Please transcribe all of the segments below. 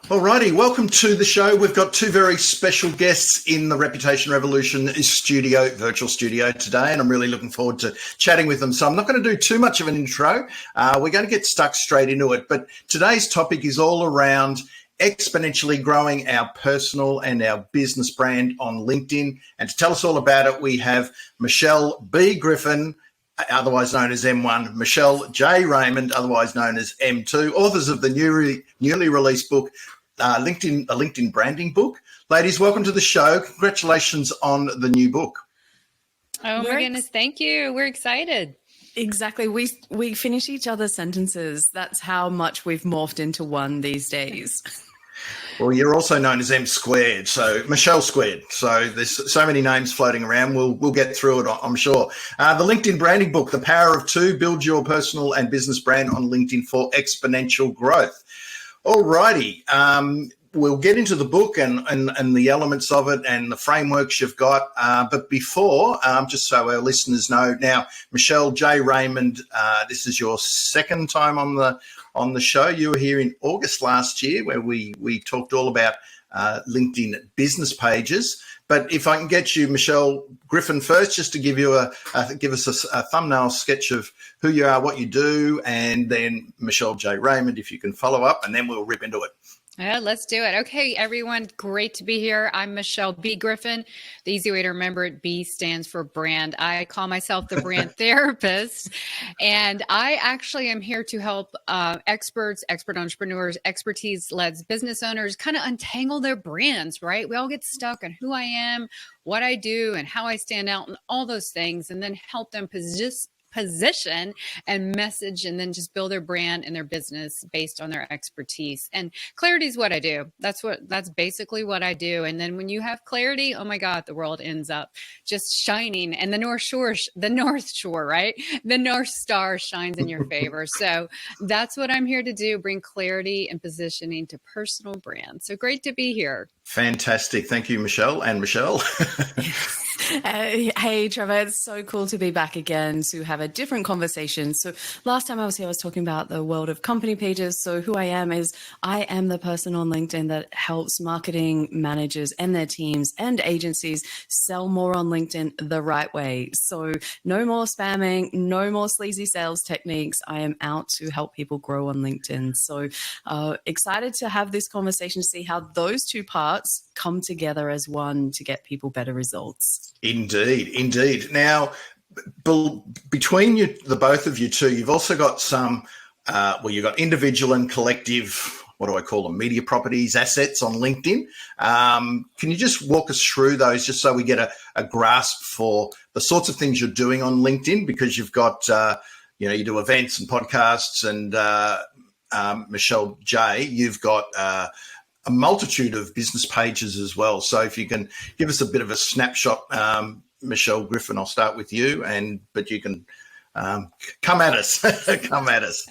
Alrighty, welcome to the show. We've got two very special guests in the Reputation Revolution studio, virtual studio today, and I'm really looking forward to chatting with them. So I'm not going to do too much of an intro. We're going to get stuck straight into it. But today's topic is all around exponentially growing our personal and our business brand on LinkedIn. And to tell us all about it, we have Michelle B. Griffin, otherwise known as M1, Michelle J. Raymond, otherwise known as M2, authors of the newly released book, a LinkedIn branding book. Ladies, welcome to the show. Congratulations on the new book. Oh my goodness, thank you. We're excited. Exactly. We finish each other's sentences. That's how much we've morphed into one these days. Well, you're also known as M squared, so Michelle squared. So there's so many names floating around. We'll get through it, I'm sure. The LinkedIn branding book, The Power of Two, Build Your Personal and Business Brand on LinkedIn for Exponential Growth. All righty. We'll get into the book and the elements of it and the frameworks you've got. But before, just so our listeners know, now, Michelle J. Raymond, this is your second time on the show. You were here in August last year where we talked all about LinkedIn business pages. But if I can get you, Michelle Griffin, first, just to give us a thumbnail sketch of who you are, what you do, and then Michelle J. Raymond, if you can follow up, and then we'll rip into it. Yeah, let's do it. Okay, everyone, great to be here. I'm Michelle B. Griffin. The easy way to remember it, B stands for brand. I call myself the brand therapist, and I actually am here to help expert entrepreneurs, expertise-led business owners kind of untangle their brands, right? We all get stuck on who I am, what I do, and how I stand out, and all those things, and then help them position and message, and then just build their brand and their business based on their expertise. And clarity is what I do. That's basically what I do. And then when you have clarity, oh my God, the world ends up just shining. And the North Shore, right? The North Star shines in your favor. So that's what I'm here to do, bring clarity and positioning to personal brands. So great to be here. Fantastic. Thank you, Michelle and Michelle. Hey, Trevor, it's so cool to be back again to have a different conversation. So last time I was here, I was talking about the world of company pages. So who I am is I am the person on LinkedIn that helps marketing managers and their teams and agencies sell more on LinkedIn the right way. So no more spamming, no more sleazy sales techniques. I am out to help people grow on LinkedIn. So excited to have this conversation to see how those two parts come together as one to get people better results. Indeed. Now, between you, the both of you two, you've also got some, you've got individual and collective, what do I call them, media properties, assets on LinkedIn. Can you just walk us through those just so we get a grasp for the sorts of things you're doing on LinkedIn? Because you've got, you do events and podcasts, and Michelle J., you've got a multitude of business pages as well. So if you can give us a bit of a snapshot, Michelle Griffin, I'll start with you, but you can come at us. Come at us.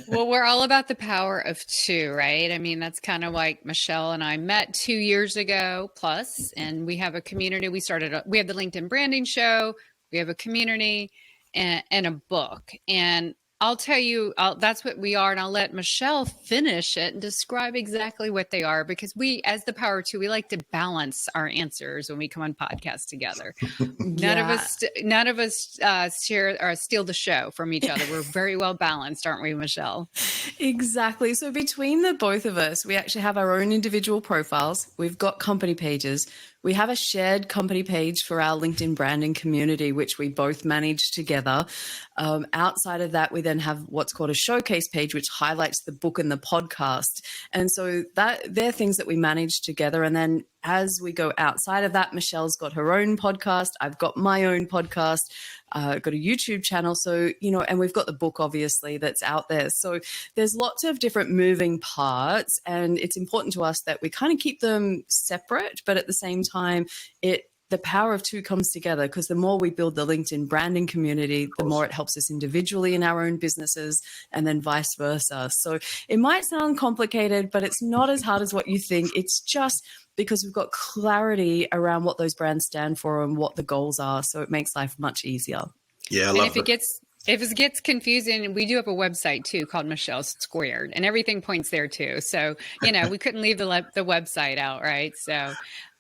Well, we're all about the power of two, right? I mean, that's kind of like Michelle and I met 2 years ago plus, and we have a community. We have the LinkedIn branding show, we have a community and a book. And I'll tell you, that's what we are, and I'll let Michelle finish it and describe exactly what they are, because we, as the Power Two, we like to balance our answers when we come on podcasts together. None of us share or steal the show from each other. We're very well balanced, aren't we, Michelle? Exactly. So between the both of us, we actually have our own individual profiles. We've got company pages. We have a shared company page for our LinkedIn branding community, which we both manage together. Outside of that, we then have what's called a showcase page, which highlights the book and the podcast. And so they're things that we manage together. And then as we go outside of that, Michelle's got her own podcast. I've got my own podcast. Got a YouTube channel. So, and we've got the book, obviously, that's out there. So there's lots of different moving parts, and it's important to us that we kind of keep them separate, but at the same time, the power of two comes together, because the more we build the LinkedIn branding community, the more it helps us individually in our own businesses, and then vice versa. So it might sound complicated, but it's not as hard as what you think. It's just because we've got clarity around what those brands stand for and what the goals are. So it makes life much easier. Yeah, I love it. If it gets confusing, we do have a website too called Michelle Squared, and everything points there too. So, we couldn't leave the website out, right? So,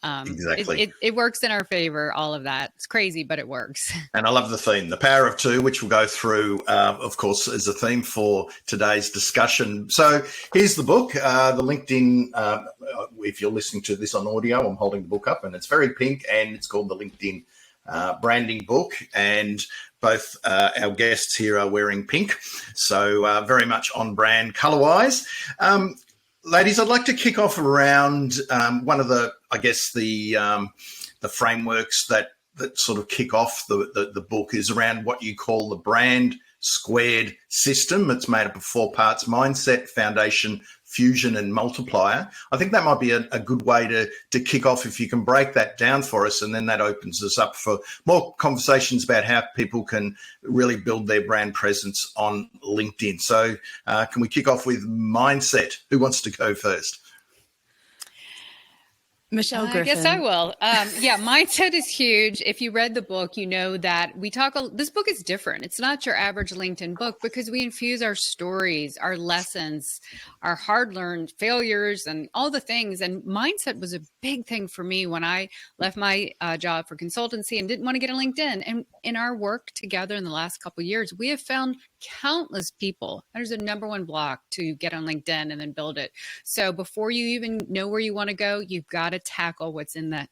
Exactly. it works in our favor, all of that. It's crazy, but it works. And I love the theme, the power of two, which we'll go through, of course, as a theme for today's discussion. So here's the book, the LinkedIn. If you're listening to this on audio, I'm holding the book up, and it's very pink, and it's called the LinkedIn branding book. And both our guests here are wearing pink, so very much on brand color-wise. Ladies, I'd like to kick off around one of the, I guess, the frameworks that sort of kick off the book is around what you call the brand squared system. It's made up of 4 parts: mindset, foundation, fusion, and multiplier. I think that might be a good way to kick off, if you can break that down for us, and then that opens us up for more conversations about how people can really build their brand presence on LinkedIn. So can we kick off with mindset? Who wants to go first? Michelle Griffin. I guess I will. Mindset is huge. If you read the book, you know that this book is different. It's not your average LinkedIn book because we infuse our stories, our lessons, our hard-learned failures, and all the things. And mindset was a big thing for me when I left my job for consultancy and didn't want to get on LinkedIn. And in our work together in the last couple of years, we have found countless people. There's a number one block to get on LinkedIn and then build it. So before you even know where you want to go, you've got to tackle what's in that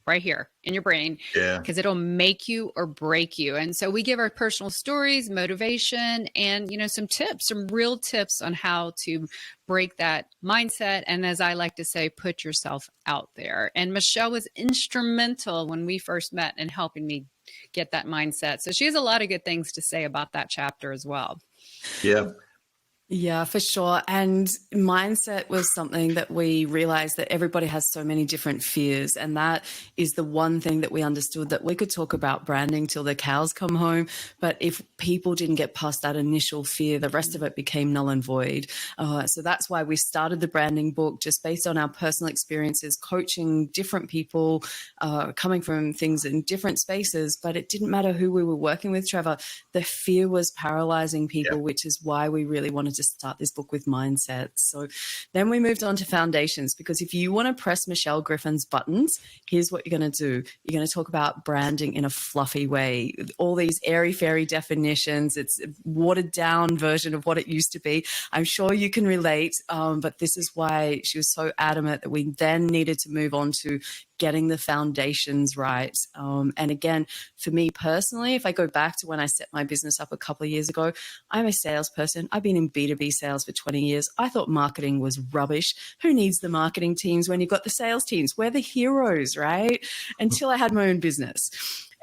right here in your brain, because it'll make you or break you. And so we give our personal stories, motivation, and some real tips on how to break that mindset. And as I like to say, put yourself out there. And Michelle was instrumental when we first met in helping me get that mindset. So she has a lot of good things to say about that chapter as well. Yeah, for sure. And mindset was something that we realized that everybody has so many different fears. And that is the one thing that we understood, that we could talk about branding till the cows come home. But if people didn't get past that initial fear, the rest of it became null and void. So that's why we started the branding book, just based on our personal experiences, coaching different people, coming from things in different spaces. But it didn't matter who we were working with, Trevor. The fear was paralyzing people, which is why we really wanted to start this book with mindset. So then we moved on to foundations, because if you want to press Michelle Griffin's buttons, here's what you're going to do. You're going to talk about branding in a fluffy way, all these airy-fairy definitions. It's a watered down version of what it used to be. I'm sure you can relate, but this is why she was so adamant that we then needed to move on to getting the foundations right. And again, for me personally, if I go back to when I set my business up a couple of years ago, I'm a salesperson. I've been in B2B sales for 20 years. I thought marketing was rubbish. Who needs the marketing teams when you've got the sales teams? We're the heroes, right? Until I had my own business.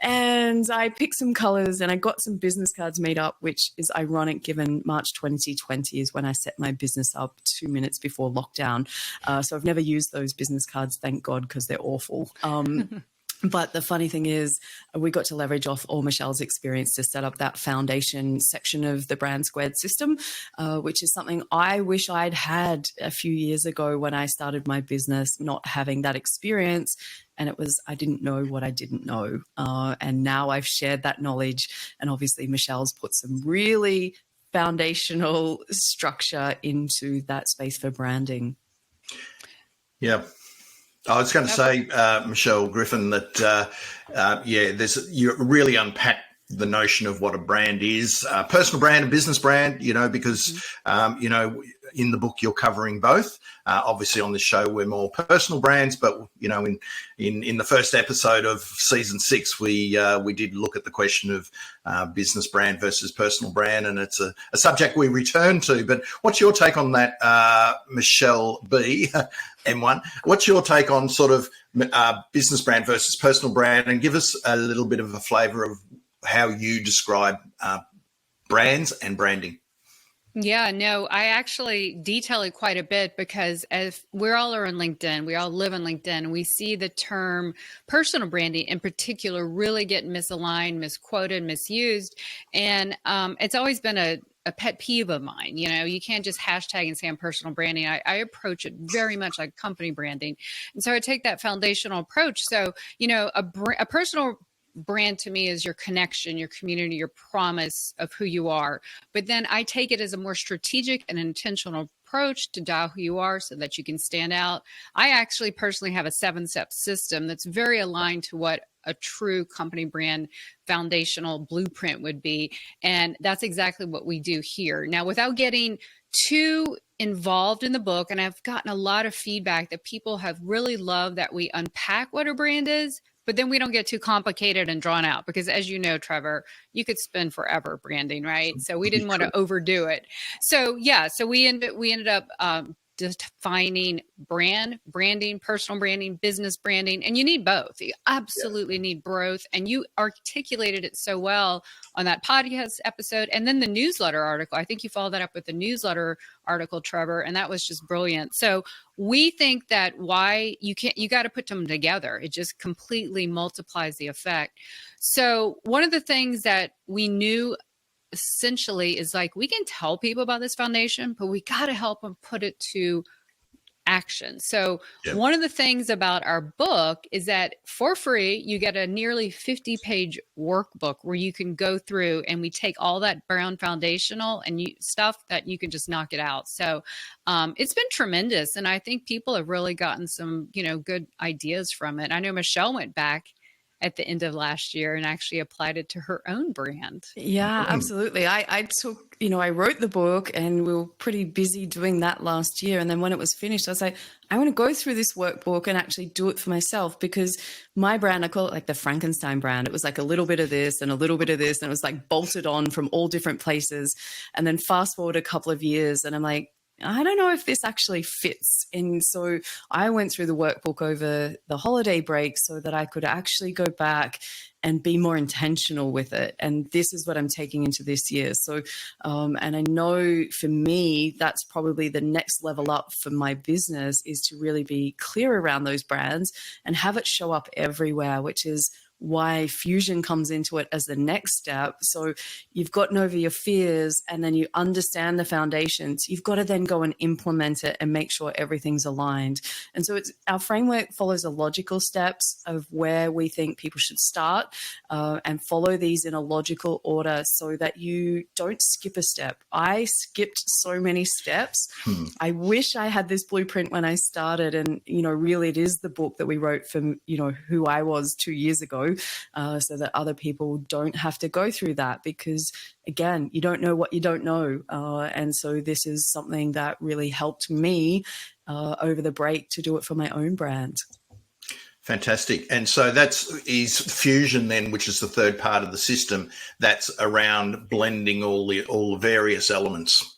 And I picked some colors and I got some business cards made up, which is ironic given March 2020 is when I set my business up 2 minutes before lockdown. So I've never used those business cards, thank God, because they're awful. But the funny thing is, we got to leverage off all Michelle's experience to set up that foundation section of the brand squared system, which is something I wish I'd had a few years ago when I started my business, not having that experience. And it was, I didn't know what I didn't know. And now I've shared that knowledge. And obviously Michelle's put some really foundational structure into that space for branding. Yeah. I was going to say, Michelle Griffin, that, you really unpack the notion of what a brand is, personal brand and business brand, because, in the book you're covering both. Obviously on this show we're more personal brands, but, in the first episode of season 6, we did look at the question of business brand versus personal brand, and it's a subject we return to. But what's your take on that, Michelle B, M1? What's your take on sort of business brand versus personal brand, and give us a little bit of a flavour of how you describe brands and branding? Yeah, no, I actually detail it quite a bit, because as we all are on LinkedIn, we all live on LinkedIn, and we see the term personal branding in particular really get misaligned, misquoted, misused. And it's always been a pet peeve of mine. You can't just hashtag and say I'm personal branding. I approach it very much like company branding. And so I take that foundational approach. So, a personal brand to me is your connection, your community, your promise of who you are. But then I take it as a more strategic and intentional approach to dial who you are so that you can stand out. I actually personally have a 7-step system that's very aligned to what a true company brand foundational blueprint would be. And that's exactly what we do here. Now, without getting too involved in the book, and I've gotten a lot of feedback that people have really loved that we unpack what a brand is, but then we don't get too complicated and drawn out, because as you know, Trevor, you could spend forever branding, right? So we didn't want to overdo it. So yeah, so we ended up defining branding, personal branding, business branding, and you need both. You absolutely need both. And you articulated it so well on that podcast episode. And then the newsletter article, I think you followed that up with the newsletter article, Trevor, and that was just brilliant. So we think that you got to put them together. It just completely multiplies the effect. So one of the things that we knew essentially is like, we can tell people about this foundation, but we got to help them put it to action. So one of the things about our book is that for free, you get a nearly 50-page workbook where you can go through, and we take all that brown foundational and stuff that you can just knock it out. So it's been tremendous. And I think people have really gotten some, good ideas from it. I know Michelle went back at the end of last year and actually applied it to her own brand. Yeah, absolutely. I took, I wrote the book and we were pretty busy doing that last year. And then when it was finished, I was like, I want to go through this workbook and actually do it for myself, because my brand, I call it like the Frankenstein brand. It was like a little bit of this and a little bit of this, and it was like bolted on from all different places. And then fast forward a couple of years and I'm like, I don't know if this actually fits. And so I went through the workbook over the holiday break so that I could actually go back and be more intentional with it. And this is what I'm taking into this year. So, and I know for me, that's probably the next level up for my business, is to really be clear around those brands and have it show up everywhere, which is why fusion comes into it as the next step. So you've gotten over your fears and then you understand the foundations. You've got to then go and implement it and make sure everything's aligned. And so our framework follows the logical steps of where we think people should start, and follow these in a logical order so that you don't skip a step. I skipped so many steps. I wish I had this blueprint when I started, and, really it is the book that we wrote from, who I was 2 years ago, so that other people don't have to go through that, because again, you don't know what you don't know. And so this is something that really helped me over the break to do it for my own brand. Fantastic. And so is fusion then, which is the third part of the system, that's around blending all the various elements.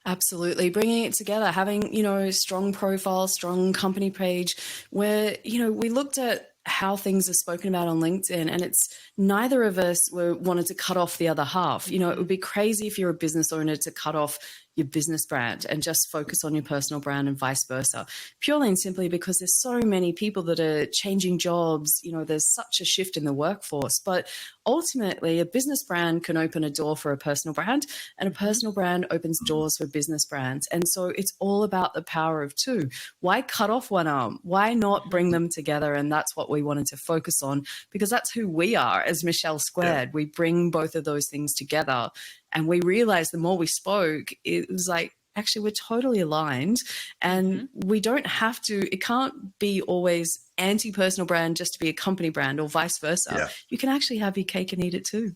Absolutely. Bringing it together, having, strong profile, strong company page where, we looked at how things are spoken about on LinkedIn, and it's neither of us wanted to cut off the other half. It would be crazy if you're a business owner to cut off your business brand and just focus on your personal brand and vice versa, purely and simply because there's so many people that are changing jobs. There's such a shift in the workforce, but ultimately a business brand can open a door for a personal brand, and a personal brand opens doors for business brands. And so it's all about the power of two. Why cut off one arm? Why not bring them together? And that's what we wanted to focus on, because that's who we are as Michelle Squared. We bring both of those things together. And we realized the more we spoke, it was like, actually, we're totally aligned, and we don't have to, it can't be always anti-personal brand just to be a company brand, or vice versa. Yeah. You can actually have your cake and eat it too.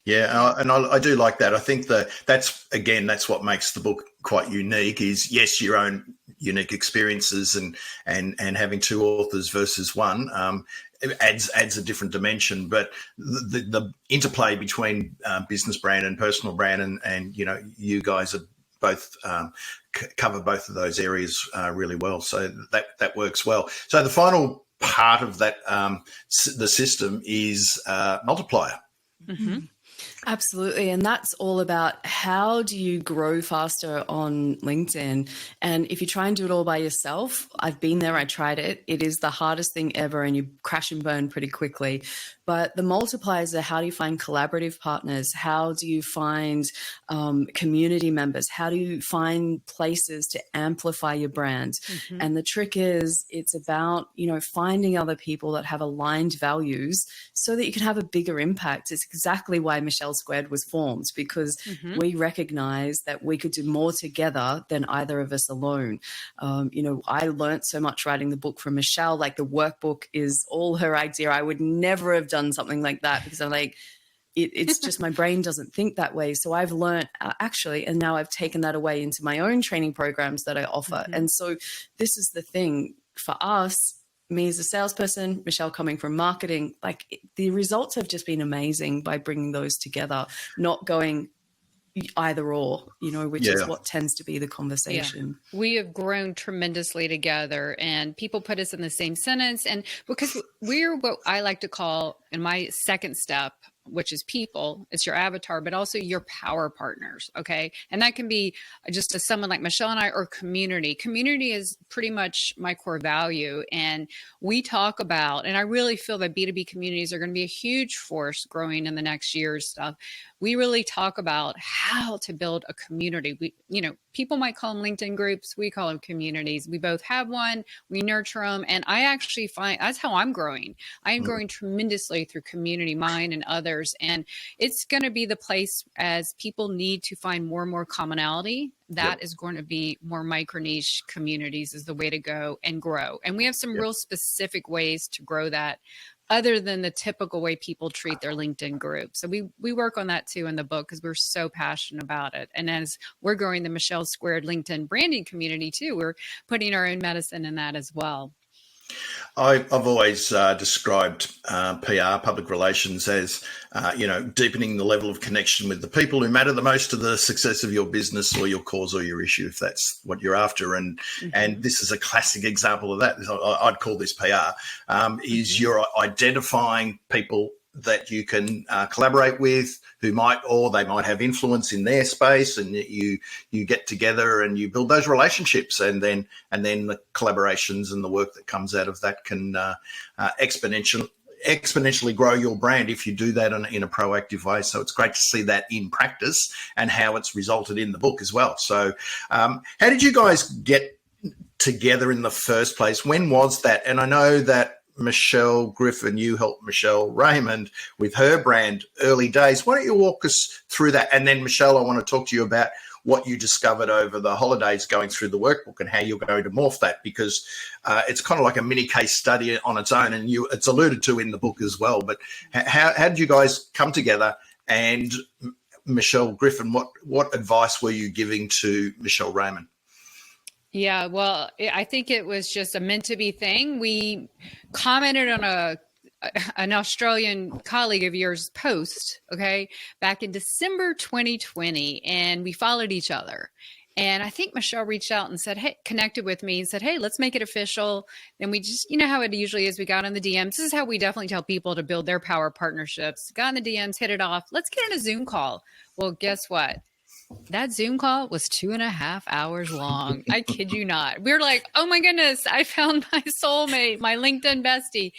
Yeah, and I do like that. I think that's what makes the book quite unique, is yes, your own unique experiences and having two authors versus one. It adds a different dimension, but the interplay between business brand and personal brand, and you guys are both cover both of those areas really well, so that works well. So the final part of that the system is multiplier. Absolutely. And that's all about how do you grow faster on LinkedIn? And if you try and do it all by yourself, I've been there, I tried it. It is the hardest thing ever and you crash and burn pretty quickly. But the multipliers are how do you find collaborative partners? How do you find community members? How do you find places to amplify your brand? Mm-hmm. And the trick is it's about, finding other people that have aligned values so that you can have a bigger impact. It's exactly why Michelle Squared was formed, because we recognize that we could do more together than either of us alone. I learned so much writing the book from Michelle. Like, the workbook is all her idea. I would never have done something like that because I'm like, it's just my brain doesn't think that way. So I've learned actually, and now I've taken that away into my own training programs that I offer. And so this is the thing for us, me as a salesperson, Michelle coming from marketing, the results have just been amazing by bringing those together, not going either or, which is what tends to be the conversation. Yeah. We have grown tremendously together, and people put us in the same sentence. And because we're what I like to call, in my second step, which is people, it's your avatar, but also your power partners. Okay. And that can be just as someone like Michelle and I, or community. Community is pretty much my core value. And we talk about, and I really feel that B2B communities are going to be a huge force growing in the next year's stuff. We really talk about how to build a community. People might call them LinkedIn groups. We call them communities. We both have one. We nurture them. And I actually find that's how I'm growing. I am growing tremendously through community, mine and others. And it's going to be the place as people need to find more and more commonality. That is going to be more micro niche communities is the way to go and grow. And we have some real specific ways to grow that, other than the typical way people treat their LinkedIn group. So we work on that too in the book because we're so passionate about it. And as we're growing the Michelle Squared LinkedIn branding community too, we're putting our own medicine in that as well. I've always described PR, public relations, as deepening the level of connection with the people who matter the most to the success of your business or your cause or your issue, if that's what you're after. And this is a classic example of that. I'd call this PR. Is you're identifying people that you can collaborate with, who might have influence in their space, and you get together and you build those relationships, and then the collaborations and the work that comes out of that can exponentially grow your brand if you do that in a proactive way. So it's great to see that in practice and how it's resulted in the book as well. So how did you guys get together in the first place? When was that? And I know that Michelle Griffin, you helped Michelle Raymond with her brand early days. Why don't you walk us through that? And then, Michelle, I want to talk to you about what you discovered over the holidays going through the workbook and how you're going to morph that, because it's kind of like a mini case study on its own, and it's alluded to in the book as well. But how did you guys come together? And Michelle Griffin, what advice were you giving to Michelle Raymond? Yeah, well, I think it was just a meant to be thing. We commented on an Australian colleague of yours post, back in December 2020, and we followed each other. And I think Michelle reached out and said, connected with me and said, hey, let's make it official. And we just, how it usually is, we got on the DMs. This is how we definitely tell people to build their power partnerships. Got on the DMs, hit it off. Let's get on a Zoom call. Well, guess what? That Zoom call was 2.5 hours long. I kid you not. We were like, oh my goodness, I found my soulmate, my LinkedIn bestie.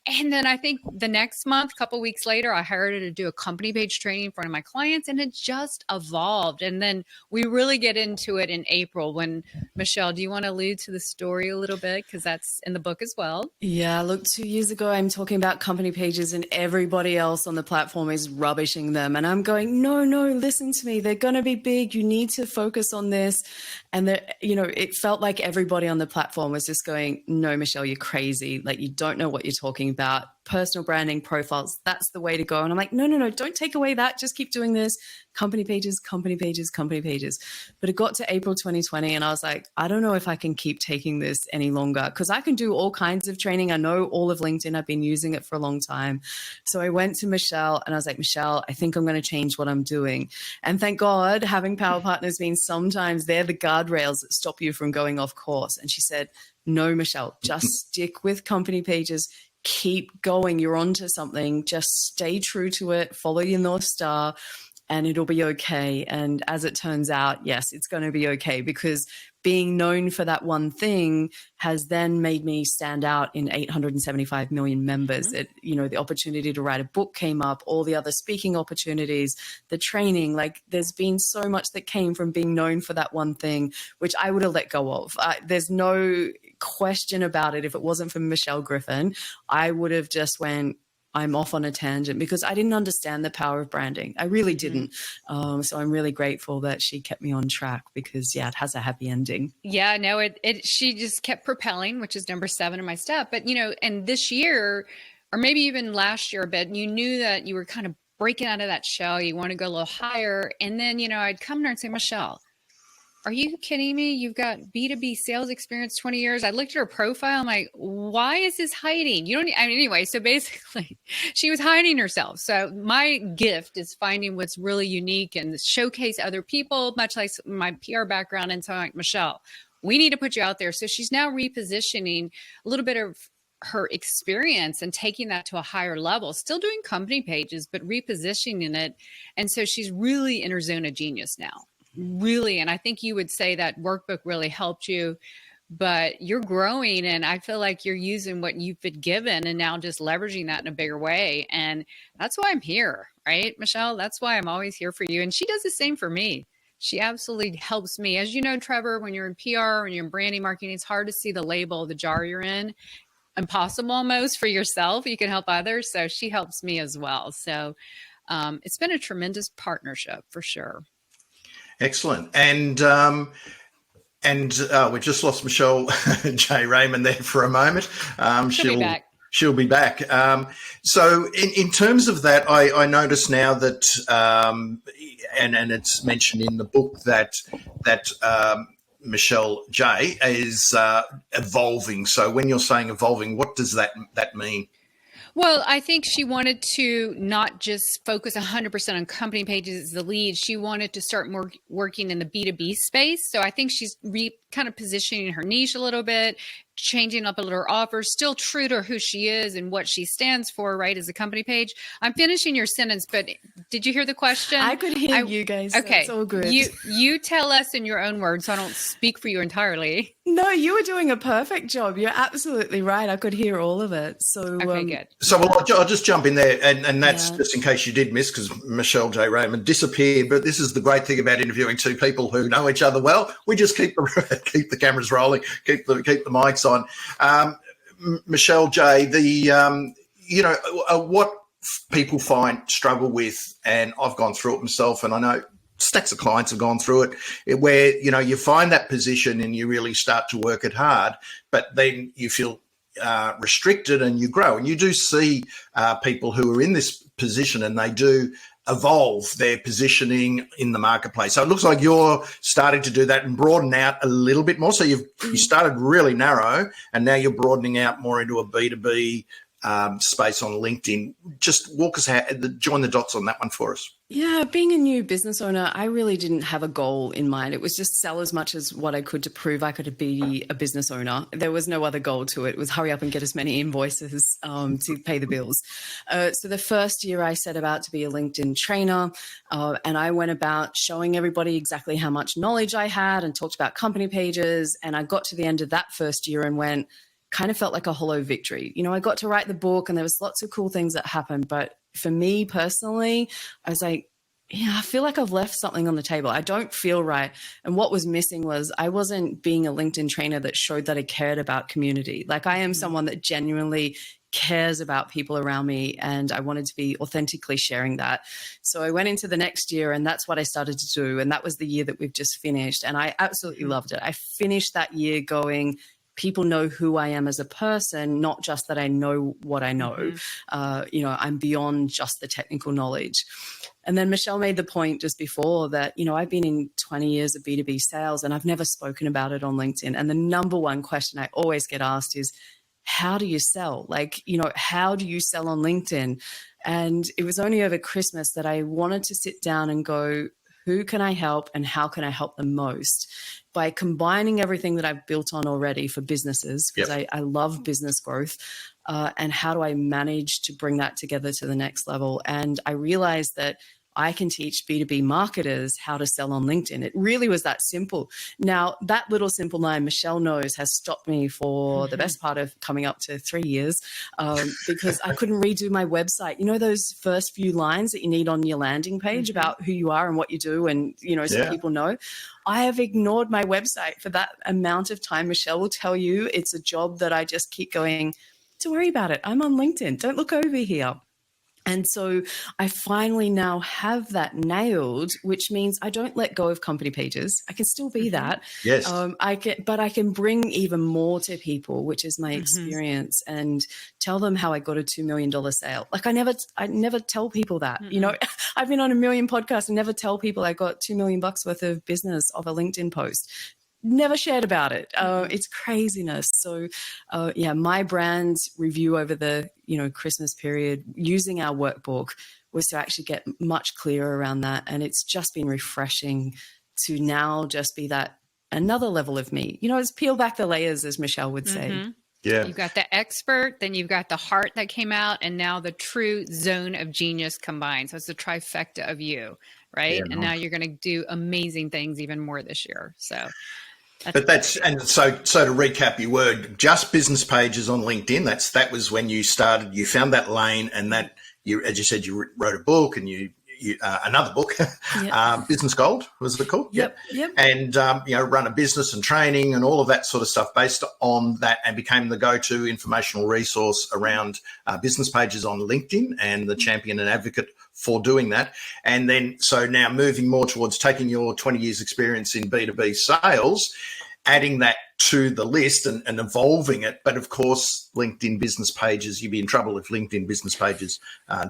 And then I think the next month, a couple weeks later, I hired her to do a company page training in front of my clients, and it just evolved. And then we really get into it in April when, Michelle, do you want to allude to the story a little bit? Because that's in the book as well. Yeah, look, 2 years ago, I'm talking about company pages and everybody else on the platform is rubbishing them. And I'm going, no, listen to me. They're going to be big. You need to focus on this. And it felt like everybody on the platform was just going, no, Michelle, you're crazy. Like, you don't know what you're talking about. Personal branding profiles, that's the way to go. And I'm like, no, don't take away that. Just keep doing this. Company pages, company pages, company pages. But it got to April 2020 and I was like, I don't know if I can keep taking this any longer, because I can do all kinds of training. I know all of LinkedIn. I've been using it for a long time. So I went to Michelle and I was like, Michelle, I think I'm going to change what I'm doing. And thank God, having power partners means sometimes they're the guardrails that stop you from going off course. And she said, no, Michelle, just stick with company pages. keep going. You're onto something. Just stay true to it. Follow your North Star and it'll be okay. And as it turns out, yes, it's going to be okay, because being known for that one thing has then made me stand out in 875 million members. It, the opportunity to write a book came up, all the other speaking opportunities, the training, like there's been so much that came from being known for that one thing, which I would have let go of. There's no question about it. If it wasn't for Michelle Griffin, I would have just went, I'm off on a tangent, because I didn't understand the power of branding. I really didn't. So I'm really grateful that she kept me on track, because it has a happy ending. Yeah, no, she just kept propelling, which is number 7 in my step. But, and this year, or maybe even last year a bit, you knew that you were kind of breaking out of that shell. You want to go a little higher. And then, I'd come to her and say, Michelle, are you kidding me? You've got B2B sales experience, 20 years. I looked at her profile. I'm like, why is this hiding? Anyway, so basically she was hiding herself. So my gift is finding what's really unique and showcase other people, much like my PR background. And so I'm like, Michelle, we need to put you out there. So she's now repositioning a little bit of her experience and taking that to a higher level, still doing company pages, but repositioning it. And so she's really in her zone of genius now. Really. And I think you would say that workbook really helped you, but you're growing. And I feel like you're using what you've been given and now just leveraging that in a bigger way. And that's why I'm here, right, Michelle? That's why I'm always here for you. And she does the same for me. She absolutely helps me. As you know, Trevor, when you're in PR, when you're in branding marketing, it's hard to see the label, the jar you're in. Impossible almost for yourself. You can help others. So she helps me as well. So it's been a tremendous partnership for sure. Excellent. And we just lost Michelle J. Raymond there for a moment. She'll be back. So in terms of that, I notice now that, and it's mentioned in the book that Michelle J. is evolving. So when you're saying evolving, what does that mean? Well, I think she wanted to not just focus 100% on company pages as the lead. She wanted to start more working in the B2B space. So I think she's kind of positioning her niche a little bit, changing up a little her offers, still true to who she is and what she stands for, right, as a company page. I'm finishing your sentence, but did you hear the question? I could hear you guys. Okay. It's all good. You tell us in your own words, so I don't speak for you entirely. No, you were doing a perfect job. You're absolutely right. I could hear all of it. So, okay, good. So I'll just jump in there, and that's just in case you did miss, because Michelle J. Raymond disappeared. But this is the great thing about interviewing two people who know each other well. We just keep the cameras rolling, keep the mics on. Michelle J., what people struggle with, and I've gone through it myself, and I know stacks of clients have gone through it, where you find that position and you really start to work it hard, but then you feel restricted and you grow. And you do see people who are in this position and they do evolve their positioning in the marketplace. So it looks like you're starting to do that and broaden out a little bit more. So you started really narrow and now you're broadening out more into a B2B space on LinkedIn. Just walk us join the dots on that one for us. Yeah, being a new business owner, I really didn't have a goal in mind. It was just sell as much as what I could to prove I could be a business owner. There was no other goal to it. It was hurry up and get as many invoices to pay the bills. So the first year I set about to be a LinkedIn trainer, and I went about showing everybody exactly how much knowledge I had and talked about company pages. And I got to the end of that first year and kind of felt like a hollow victory. I got to write the book and there was lots of cool things that happened, but for me personally, I was like, I feel like I've left something on the table. I don't feel right. And what was missing was I wasn't being a LinkedIn trainer that showed that I cared about community. Like I am someone that genuinely cares about people around me, and I wanted to be authentically sharing that. So I went into the next year and that's what I started to do. And that was the year that we've just finished. And I absolutely loved it. I finished that year going, people know who I am as a person, not just that I know what I know. I'm beyond just the technical knowledge. And then Michelle made the point just before that, I've been in 20 years of B2B sales and I've never spoken about it on LinkedIn. And the number one question I always get asked is, how do you sell? How do you sell on LinkedIn? And it was only over Christmas that I wanted to sit down and go, who can I help and how can I help them most by combining everything that I've built on already for businesses, because I love business growth, and how do I manage to bring that together to the next level? And I realized that I can teach B2B marketers how to sell on LinkedIn. It really was that simple. Now, that little simple line, Michelle knows, has stopped me for the best part of coming up to 3 years, because I couldn't redo my website. You know, those first few lines that you need on your landing page about who you are and what you do and, you know, so people know. I have ignored my website for that amount of time. Michelle will tell you it's a job that I just keep going, don't worry about it. I'm on LinkedIn. Don't look over here. And so I finally now have that nailed, which means I don't let go of company pages. I can still be that. Yes. But I can bring even more to people, which is my experience, and tell them how I got a $2 million sale. Like I never tell people that, you know, I've been on a million podcasts and never tell people I got $2 million worth of business off a LinkedIn post. Never shared about it. It's craziness. So, my brand review over the, Christmas period using our workbook was to actually get much clearer around that. And it's just been refreshing to now just be that another level of me. It's peel back the layers, as Michelle would say. Yeah. You've got the expert, then you've got the heart that came out, and now the true zone of genius combined. So it's the trifecta of you, right? Yeah, and now you're going to do amazing things even more this year. So. So to recap, you were just business pages on LinkedIn. That was when you started. You found that lane, and that you, as you said, you wrote a book, and you another book, Business Gold was it called? Yep. And run a business and training and all of that sort of stuff based on that, and became the go-to informational resource around business pages on LinkedIn, and the champion and advocate for doing that. And then, so now moving more towards taking your 20 years experience in B2B sales, adding that to the list and evolving it. But of course, LinkedIn business pages, you'd be in trouble if LinkedIn business pages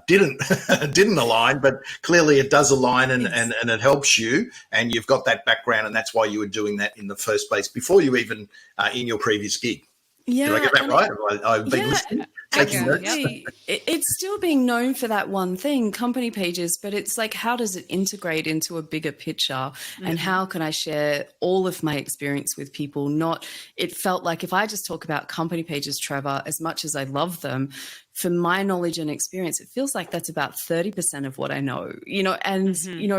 didn't align, but clearly it does align, and it helps you, and you've got that background, and that's why you were doing that in the first place before you even in your previous gig. Yeah, did I get that right? I've been listening. Absolutely. It's still being known for that one thing, company pages, but it's like, how does it integrate into a bigger picture? And how can I share all of my experience with people? It felt like if I just talk about company pages, Trevor, as much as I love them, for my knowledge and experience, it feels like that's about 30% of what I know, and,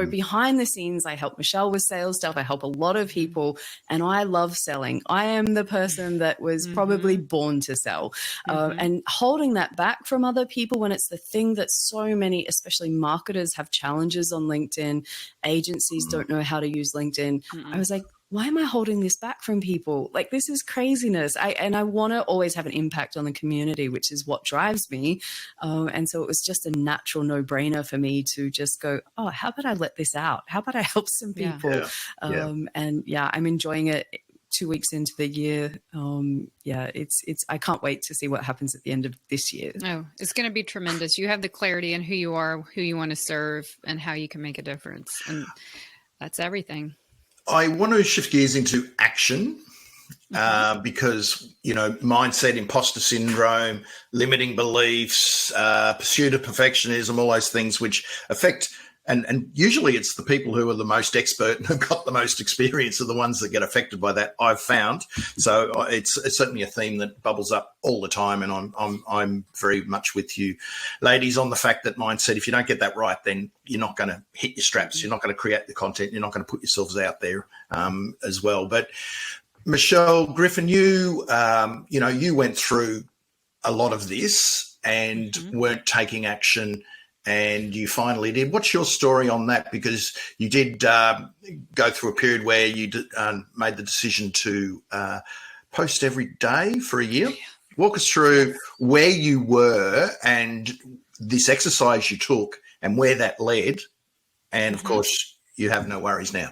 behind the scenes, I help Michelle with sales stuff. I help a lot of people, and I love selling. I am the person that was probably born to sell, and holding that back from other people when it's the thing that so many, especially marketers, have challenges on LinkedIn. Agencies don't know how to use LinkedIn. I was like, why am I holding this back from people? Like, this is craziness. I want to always have an impact on the community, which is what drives me. And so it was just a natural no-brainer for me to just go, oh, how about I let this out? How about I help some people? And I'm enjoying it. 2 weeks into the year. I can't wait to see what happens at the end of this year. Oh, it's going to be tremendous. You have the clarity in who you are, who you want to serve, and how you can make a difference. And that's everything. I want to shift gears into action because, mindset, imposter syndrome, limiting beliefs, pursuit of perfectionism, all those things which affect, and usually it's the people who are the most expert and have got the most experience are the ones that get affected by that, I've found. So it's certainly a theme that bubbles up all the time, and I'm very much with you, ladies, on the fact that mindset, if you don't get that right, then you're not going to hit your straps. You're not going to create the content. You're not going to put yourselves out there as well. But Michelle, Griffin, you went through a lot of this and weren't taking action, and you finally did. What's your story on that? Because you did go through a period where you made the decision to post every day for a year. Walk us through where you were and this exercise you took and where that led. And, of course, you have no worries now.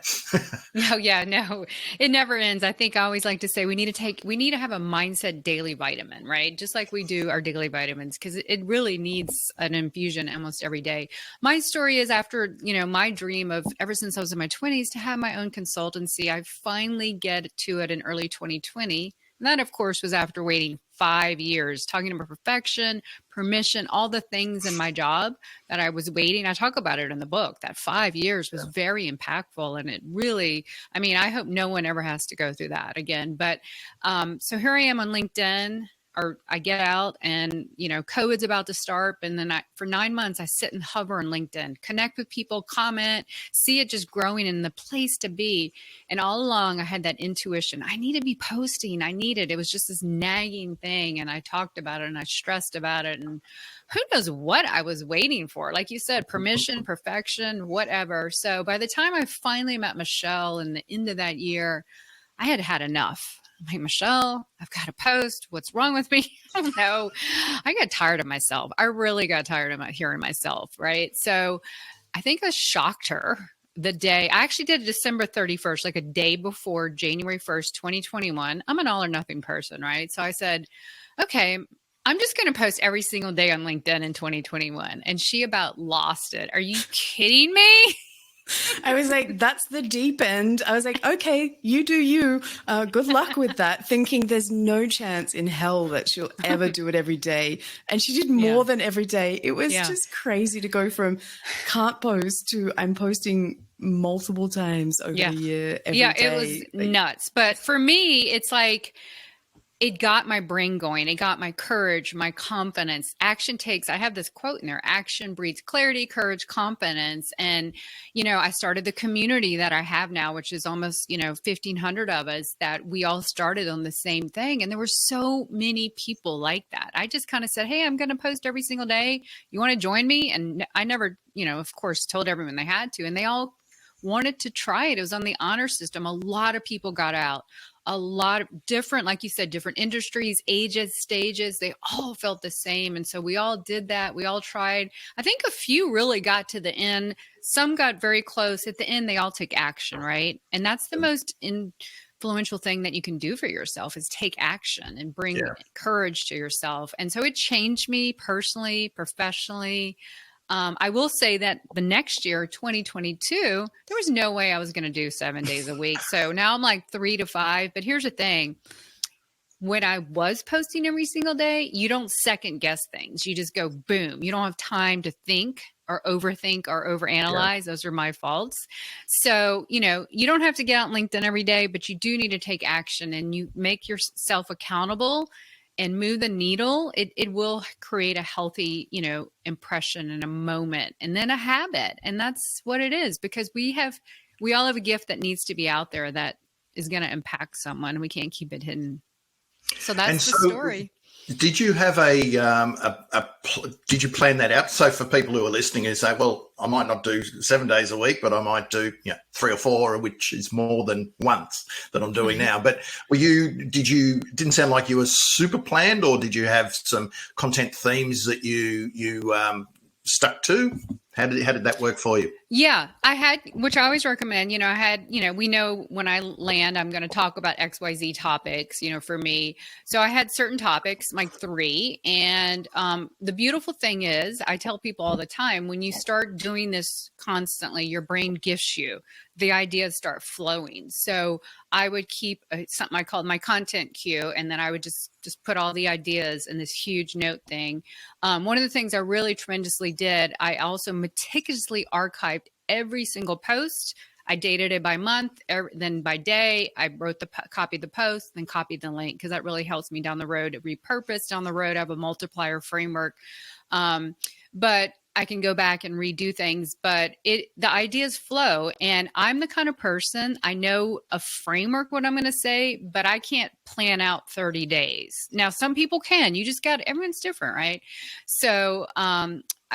No, it never ends. I think I always like to say we need to have a mindset daily vitamin, right? Just like we do our daily vitamins, because it really needs an infusion almost every day. My story is after, my dream of ever since I was in my 20s to have my own consultancy. I finally get to it in early 2020. It And that, of course, was after waiting 5 years, talking about perfection, permission, all the things in my job that I was waiting. I talk about it in the book. That 5 years was very impactful. And it really, I mean, I hope no one ever has to go through that again. But so here I am on LinkedIn, or I get out and, you know, COVID's about to start. And then for 9 months, I sit and hover on LinkedIn, connect with people, comment, see it just growing in the place to be. And all along I had that intuition. I need to be posting. It was just this nagging thing. And I talked about it and I stressed about it. And who knows what I was waiting for? Like you said, permission, perfection, whatever. So by the time I finally met Michelle in the end of that year, I had had enough. I'm like, Michelle, I've got to post. What's wrong with me? I don't know. I got tired of myself. I really got tired of hearing myself, right? So I think I shocked her the day. I actually did December 31st, like a day before January 1st, 2021. I'm an all or nothing person, right? So I said, okay, I'm just going to post every single day on LinkedIn in 2021. And she about lost it. Are you kidding me? I was like, that's the deep end. I was like, okay, you do you. Good luck with that. Thinking there's no chance in hell that she'll ever do it every day. And she did more than every day. It was just crazy to go from can't post to I'm posting multiple times over the year every day. It was nuts. But for me, it's like, it got my brain going. It got my courage, my confidence. Action takes, I have this quote in there, action breeds clarity, courage, confidence. And, you know, I started the community that I have now, which is almost, 1,500 of us that we all started on the same thing. And there were so many people like that. I just kind of said, hey, I'm going to post every single day. You want to join me? And I never, of course, told everyone they had to. And they all wanted to try it. It was on the honor system. A lot of people got out. A lot of different, like you said, different industries, ages, stages, they all felt the same. And so we all did that. We all tried. I think a few really got to the end. Some got very close. At the end, they all took action, right? And that's the most influential thing that you can do for yourself is take action and bring courage to yourself. And so it changed me personally, professionally. I will say that the next year, 2022, there was no way I was going to do 7 days a week. So now I'm like 3 to 5. But here's the thing. When I was posting every single day, you don't second guess things. You just go boom. You don't have time to think or overthink or overanalyze. Yeah. Those are my faults. So, you don't have to get out on LinkedIn every day, but you do need to take action and you make yourself accountable and move the needle. It will create a healthy, impression in a moment and then a habit. And that's what it is, because we all have a gift that needs to be out there that is going to impact someone. We can't keep it hidden. So that's the story. Did you have did you plan that out? So for people who are listening and say, well, I might not do 7 days a week, but I might do 3 or 4, which is more than once that I'm doing now. But didn't sound like you were super planned, or did you have some content themes that you stuck to? How did that work for you? Yeah, I had, which I always recommend, I had, we know when I land, I'm going to talk about XYZ topics, for me. So I had certain topics, like 3. And the beautiful thing is, I tell people all the time, when you start doing this constantly, your brain gifts you. The ideas start flowing. So I would keep something I called my content queue, and then I would just put all the ideas in this huge note thing. One of the things I really tremendously did, I also meticulously archived every single post. I dated it by month, then by day. I wrote copied the post, then copied the link, because that really helps me down the road. Repurpose down the road. I have a multiplier framework. But I can go back and redo things, but the ideas flow. And I'm the kind of person, I know a framework, what I'm going to say, but I can't plan out 30 days. Now, some people can. Everyone's different, right? So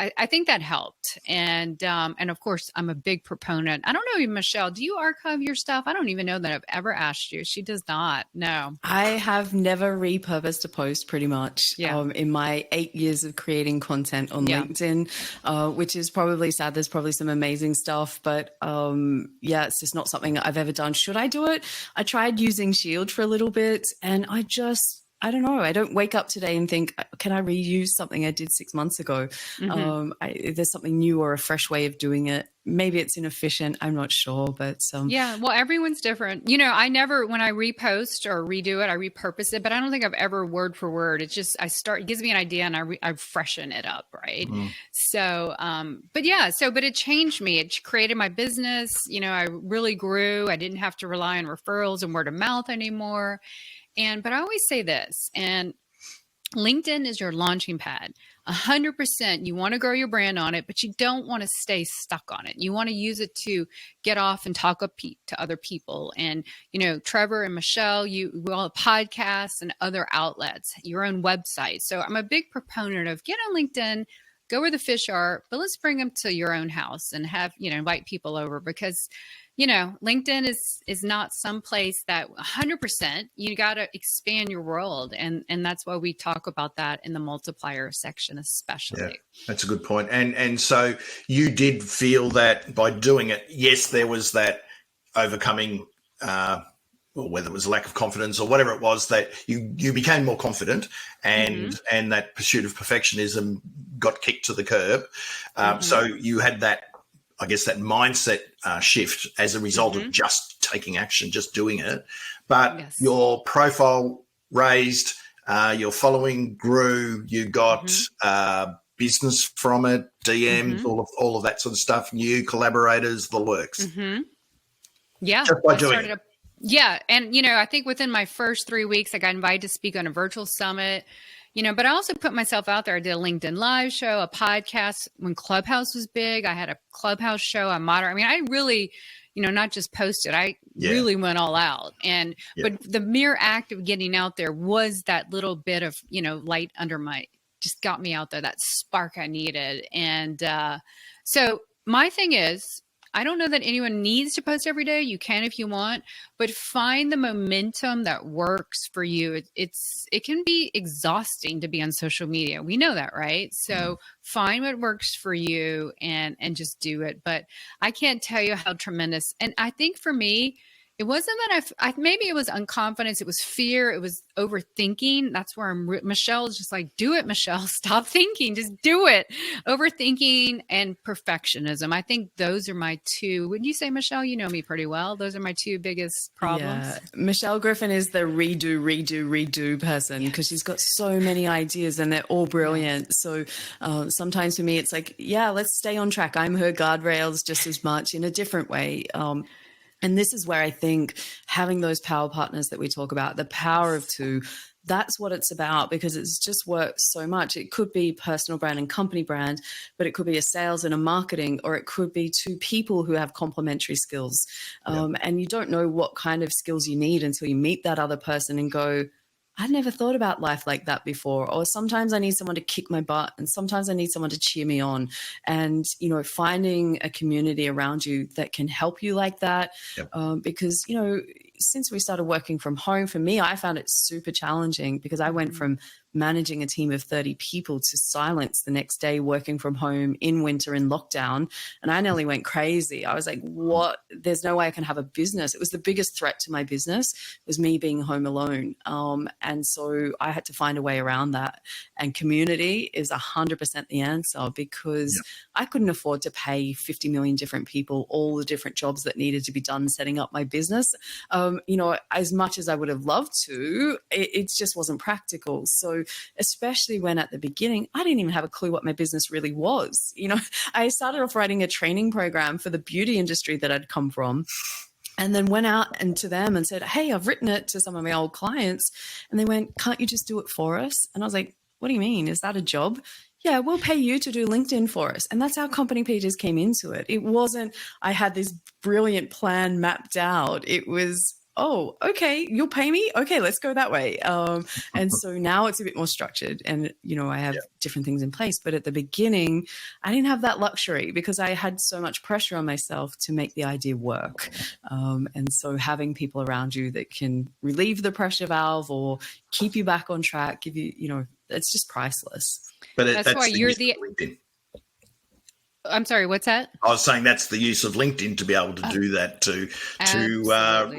I think that helped. And of course, I'm a big proponent. I don't know, Michelle, do you archive your stuff? I don't even know that I've ever asked you. She does not. No. I have never repurposed a post pretty much in my 8 years of creating content on LinkedIn, which is probably sad. There's probably some amazing stuff, but it's just not something that I've ever done. Should I do it? I tried using Shield for a little bit, and I just I don't know. I don't wake up today and think, can I reuse something I did 6 months ago? There's something new or a fresh way of doing it. Maybe it's inefficient. I'm not sure, but yeah, well, everyone's different. I never, when I repost or redo it, I repurpose it, but I don't think I've ever word for word. It's just, it gives me an idea and I freshen it up. Right. So, but it changed me. It created my business. I really grew. I didn't have to rely on referrals and word of mouth anymore. But I always say this, and LinkedIn is your launching pad. 100%. You want to grow your brand on it, but you don't want to stay stuck on it. You want to use it to get off and talk up to other people. And, Trevor and Michelle, you all have podcasts and other outlets, your own website. So I'm a big proponent of get on LinkedIn, go where the fish are, but let's bring them to your own house and have, invite people over, because LinkedIn is not some place that 100%, you got to expand your world. And that's why we talk about that in the multiplier section, especially. Yeah, that's a good point. And so you did feel that by doing it, yes, there was that overcoming, whether it was lack of confidence or whatever it was, that you became more confident and that pursuit of perfectionism got kicked to the curb. So you had that, I guess, that mindset shift as a result of just taking action, just doing it. But your profile raised, your following grew, you got business from it, DMs, all of that sort of stuff, new collaborators, the works. Yeah. Just by doing it. Yeah. And, I think within my first 3 weeks, I got invited to speak on a virtual summit. But I also put myself out there. I did a LinkedIn live show, a podcast when Clubhouse was big. I had a Clubhouse show. I moderated. I really, not just posted. I really went all out. But the mere act of getting out there was that little bit of, light under just got me out there, that spark I needed. And so my thing is, I don't know that anyone needs to post every day. You can if you want, but find the momentum that works for you. It can be exhausting to be on social media. We know that, right? So find what works for you and just do it. But I can't tell you how tremendous. And I think for me, it wasn't that maybe it was unconfidence. It was fear. It was overthinking. That's where Michelle is just like, do it, Michelle. Stop thinking. Just do it. Overthinking and perfectionism. I think those are my two. Wouldn't you say, Michelle? You know me pretty well. Those are my two biggest problems. Yeah. Michelle Griffin is the redo person because she's got so many ideas and they're all brilliant. So sometimes for me, it's like, let's stay on track. I'm her guardrails just as much in a different way. And this is where I think having those power partners that we talk about, the power of two, that's what it's about, because it's just worked so much. It could be personal brand and company brand, but it could be a sales and a marketing, or it could be two people who have complementary skills. And you don't know what kind of skills you need until you meet that other person and go, I'd never thought about life like that before. Or sometimes I need someone to kick my butt and sometimes I need someone to cheer me on. And, finding a community around you that can help you like that. Because, since we started working from home, for me, I found it super challenging because I went from managing a team of 30 people to silence the next day, working from home in winter in lockdown. And I nearly went crazy. I was like, what? There's no way I can have a business. It was the biggest threat to my business was me being home alone. And so I had to find a way around that. And community is 100% the answer, because I couldn't afford to pay 50 million different people all the different jobs that needed to be done setting up my business. As much as I would have loved to, it just wasn't practical. So especially when at the beginning, I didn't even have a clue what my business really was. I started off writing a training program for the beauty industry that I'd come from. And then went out and to them and said, hey, I've written it to some of my old clients. And they went, can't you just do it for us? And I was like, what do you mean? Is that a job? Yeah, we'll pay you to do LinkedIn for us. And that's how company pages came into it. It wasn't, I had this brilliant plan mapped out. It was, oh, okay, you'll pay me? Okay, let's go that way. And so now it's a bit more structured and, I have different things in place. But at the beginning, I didn't have that luxury because I had so much pressure on myself to make the idea work. And so having people around you that can relieve the pressure valve or keep you back on track, give you, it's just priceless. But that's why you're the... I'm sorry, what's that? I was saying that's the use of LinkedIn to be able to do that, to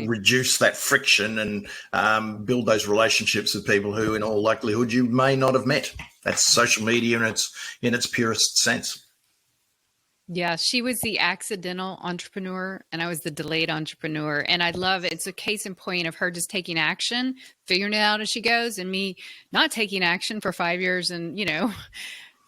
reduce that friction and build those relationships with people who, in all likelihood, you may not have met. That's social media in its purest sense. Yeah, she was the accidental entrepreneur and I was the delayed entrepreneur. And I love it. It's a case in point of her just taking action, figuring it out as she goes, and me not taking action for 5 years and,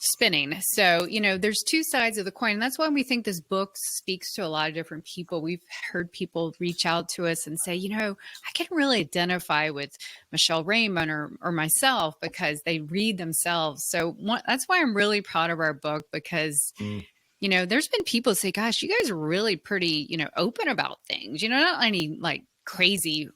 spinning. So, there's two sides of the coin. And that's why we think this book speaks to a lot of different people. We've heard people reach out to us and say, I can really identify with Michelle Raymond or myself because they read themselves. So that's why I'm really proud of our book because there's been people say, gosh, you guys are really pretty, open about things, not any like crazy,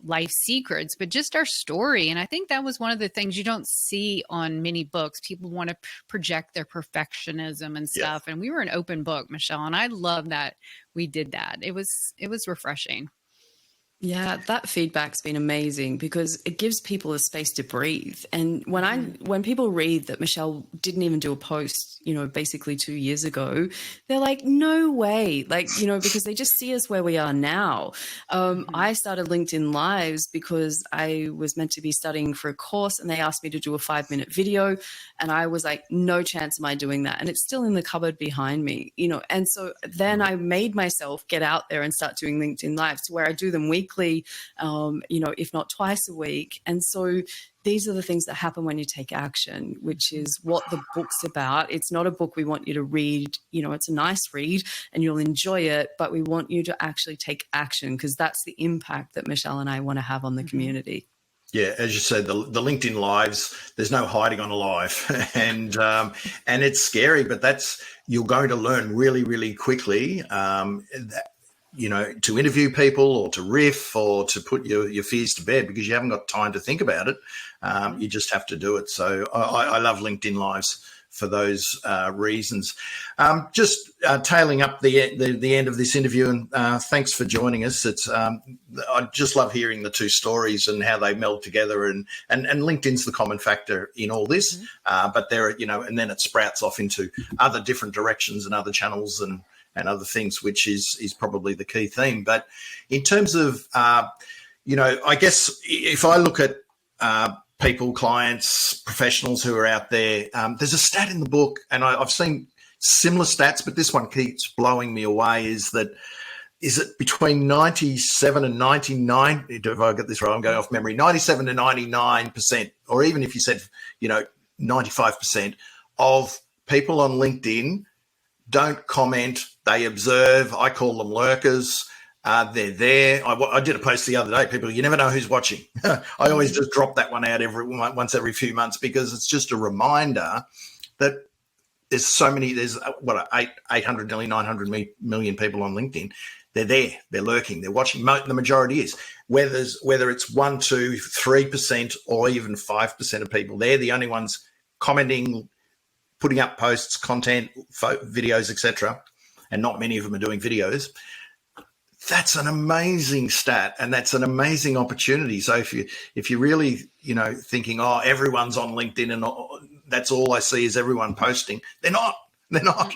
life secrets, but just our story. And I think that was one of the things you don't see on many books. People want to project their perfectionism and stuff. Yeah. And we were an open book, Michelle, and I love that we did that. It was refreshing. Yeah, that feedback's been amazing because it gives people a space to breathe. And when people read that Michelle didn't even do a post, basically 2 years ago, they're like, no way. Like, because they just see us where we are now. I started LinkedIn Lives because I was meant to be studying for a course and they asked me to do a 5-minute video. And I was like, no chance am I doing that. And it's still in the cupboard behind me, And so then I made myself get out there and start doing LinkedIn Lives to where I do them weekly, if not twice a week. And so these are the things that happen when you take action, which is what the book's about. It's not a book we want you to read. It's a nice read and you'll enjoy it, but we want you to actually take action because that's the impact that Michelle and I want to have on the community. Yeah, as you said, the LinkedIn Lives, there's no hiding on a live, and it's scary, but you're going to learn really, really quickly. To interview people or to riff or to put your fears to bed because you haven't got time to think about it. You just have to do it. So I love LinkedIn Lives for those reasons. Just tailing up the end of this interview, and thanks for joining us. It's I just love hearing the two stories and how they meld together, and LinkedIn's the common factor in all this. But there, and then it sprouts off into other different directions and other channels and other things, which is probably the key theme. But in terms of, I guess if I look at people, clients, professionals who are out there, there's a stat in the book, and I've seen similar stats, but this one keeps blowing me away, is it between 97 and 99, if I get this right, I'm going off memory, 97 to 99%, or even if you said, 95% of people on LinkedIn don't comment, they observe. I call them lurkers. They're there. I did a post the other day. People, you never know who's watching. I always just drop that one out once every few months because it's just a reminder that there's so many. There's 800, nearly 900 million people on LinkedIn. They're there. They're lurking. They're watching. The majority is whether it's 1%, 2%, 3%, or even 5% of people. They're the only ones commenting, putting up posts, content, videos, etc., and not many of them are doing videos. That's an amazing stat, and that's an amazing opportunity. So if you're really, thinking, oh, everyone's on LinkedIn and that's all I see is everyone posting, they're not. They're not.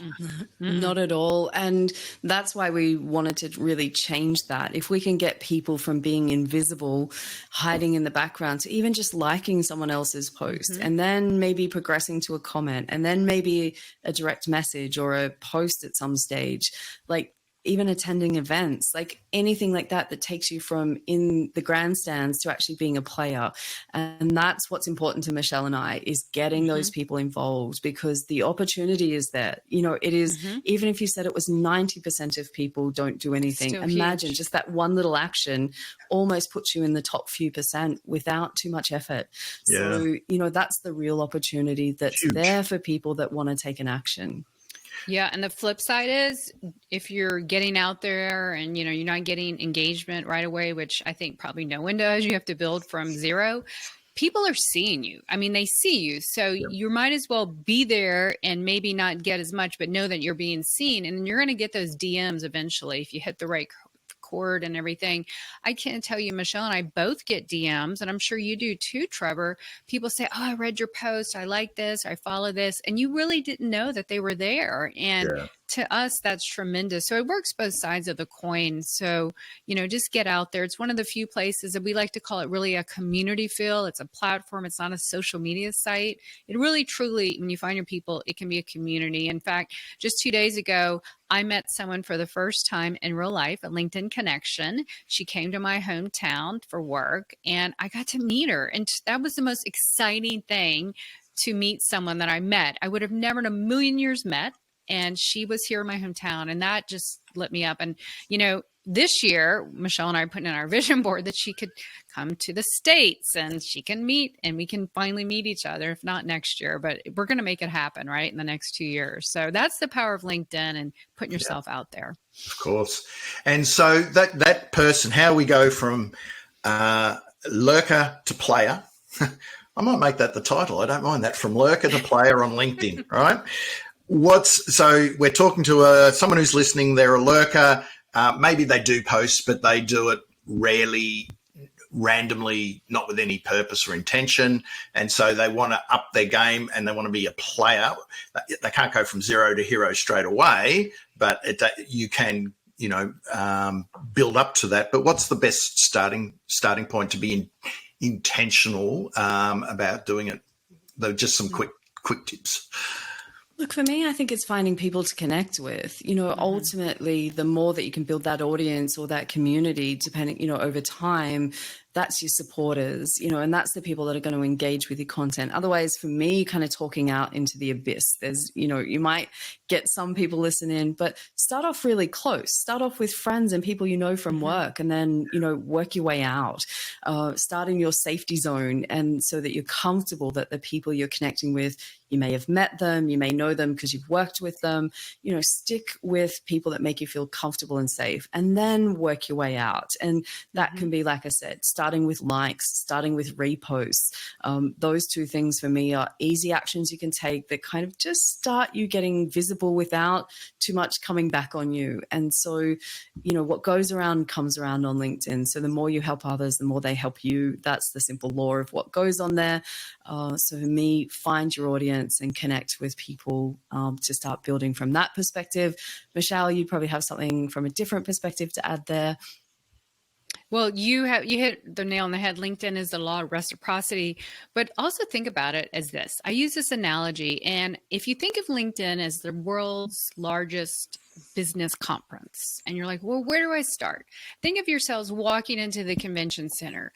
Not at all. And that's why we wanted to really change that. If we can get people from being invisible, hiding in the background, to even just liking someone else's post and then maybe progressing to a comment and then maybe a direct message or a post at some stage, like even attending events, like anything like that takes you from in the grandstands to actually being a player. And that's what's important to Michelle and I, is getting those people involved, because the opportunity is there. It is, even if you said it was 90% of people don't do anything, still imagine huge. just that one little action almost puts you in the top few percent without too much effort. Yeah. So, that's the real opportunity that's Huge. there for people that want to take an action. Yeah. And the flip side is, if you're getting out there and, you're not getting engagement right away, which I think probably no one does, you have to build from zero. People are seeing you. I mean, they see you. So you might as well be there and maybe not get as much, but know that you're being seen. And you're going to get those DMs eventually if you hit the right record and everything. I can't tell you, Michelle and I both get DMs, and I'm sure you do too, Trevor. People say, oh, I read your post. I like this. I follow this. And you really didn't know that they were there. And to us, that's tremendous. So it works both sides of the coin. So, just get out there. It's one of the few places that we like to call it really a community feel. It's a platform. It's not a social media site. It really, truly, when you find your people, it can be a community. In fact, just 2 days ago, I met someone for the first time in real life, a LinkedIn connection. She came to my hometown for work, and I got to meet her. And that was the most exciting thing, to meet someone that I met. I would have never in a million years met. And she was here in my hometown, and that just lit me up. And, this year, Michelle and I are putting in our vision board that she could come to the States and she can meet, and we can finally meet each other, if not next year, but we're going to make it happen, right, in the next 2 years. So that's the power of LinkedIn and putting yourself out there. Of course. And so that person, how we go from lurker to player, I might make that the title. I don't mind that, from lurker to player on LinkedIn, right? So we're talking to someone who's listening. They're a lurker. Maybe they do post, but they do it rarely, randomly, not with any purpose or intention. And so they want to up their game and they want to be a player. They can't go from zero to hero straight away, but you can, build up to that. But what's the best starting point to be intentional about doing it? Though, just some quick tips. Look, for me, I think it's finding people to connect with. Ultimately, the more that you can build that audience or that community, depending, over time, that's your supporters, and that's the people that are going to engage with your content. Otherwise, for me, kind of talking out into the abyss, there's, you might get some people listening, but start off really close. Start off with friends and people from work, and then, work your way out. Start in your safety zone, and so that you're comfortable that the people you're connecting with, you may have met them, you may know them because you've worked with them. Stick with people that make you feel comfortable and safe, and then work your way out. And that can be, like I said, starting with likes, starting with reposts. Those two things for me are easy actions you can take that kind of just start you getting visible without too much coming back on you. And so, what goes around comes around on LinkedIn. So the more you help others, the more they help you. That's the simple law of what goes on there. So for me, find your audience and connect with people to start building from that perspective. Michelle, you probably have something from a different perspective to add there. Well, you hit the nail on the head. LinkedIn is the law of reciprocity, but also think about it as this. I use this analogy, and if you think of LinkedIn as the world's largest business conference, and you're like, well, where do I start? Think of yourselves walking into the convention center.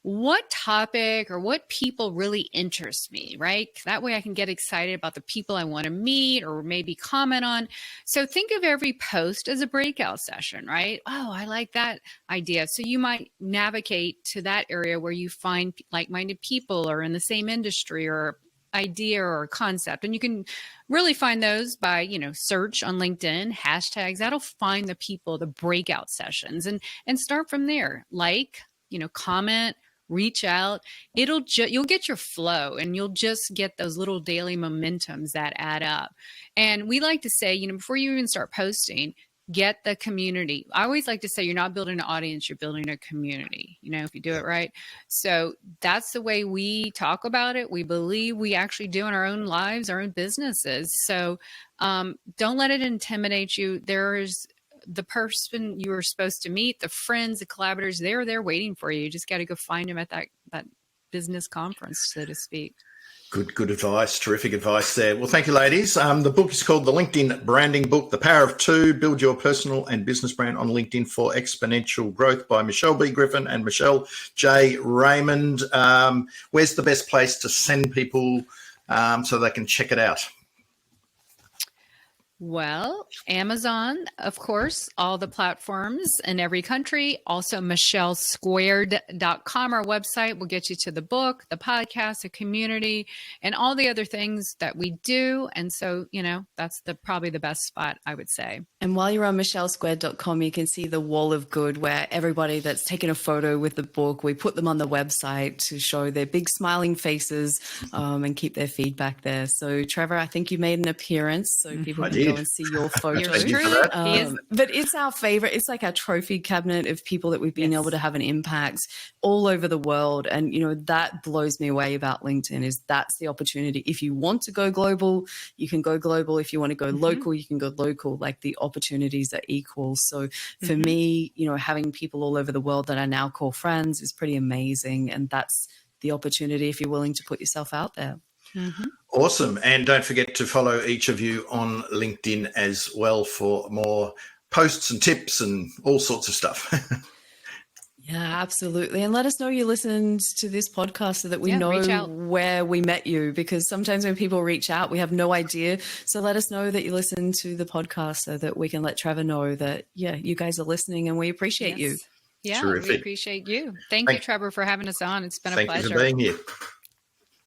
What topic or what people really interest me, right? That way I can get excited about the people I want to meet or maybe comment on. So think of every post as a breakout session, right? Oh, I like that idea. So you might navigate to that area where you find like-minded people or in the same industry or idea or concept. And you can really find those by, search on LinkedIn, hashtags. That'll find the people, the breakout sessions, and start from there. Comment, reach out. You'll get your flow, and you'll just get those little daily momentums that add up. And we like to say, before you even start posting, get the community. I always like to say, you're not building an audience, you're building a community, if you do it right. So that's the way we talk about it. We believe we actually do in our own lives, our own businesses. So don't let it intimidate you. There's the person you were supposed to meet, the friends, the collaborators, they're there waiting for you. You just got to go find them at that business conference, so to speak. Good advice. Terrific advice there. Well, thank you, ladies. The book is called The LinkedIn Branding Book, The Power of Two, Build Your Personal and Business Brand on LinkedIn for Exponential Growth, by Michelle B. Griffin and Michelle J. Raymond. Where's the best place to send people so they can check it out? Well, Amazon, of course, all the platforms in every country. Also, michellesquared.com, our website, will get you to the book, the podcast, the community, and all the other things that we do. And so, that's probably the best spot, I would say. And while you're on michellesquared.com, you can see the wall of good where everybody that's taken a photo with the book, we put them on the website to show their big smiling faces and keep their feedback there. So, Trevor, I think you made an appearance, so people can go did. and see your photo. Yours Thank you for truly. that. He is But it's our favorite. It's like our trophy cabinet of people that we've been Yes. able to have an impact all over the world. And, you know, that blows me away about LinkedIn is that's the opportunity. If you want to go global, you can go global. If you want to go local, you can go local. Like the opportunities are equal. So for me, you know, having people all over the world that I now call friends is pretty amazing. And that's the opportunity if you're willing to put yourself out there. Awesome. And don't forget to follow each of you on LinkedIn as well for more posts and tips and all sorts of stuff. Yeah, absolutely. And let us know you listened to this podcast so that we reach know out. where we met you, because sometimes when people reach out, we have no idea. So let us know that you listened to the podcast so that we can let Trevor know that, yeah, you guys are listening and we appreciate you. Yeah, Terrific. we appreciate you. Thank you, Trevor, for having us on. It's been a Thank you pleasure. for being here.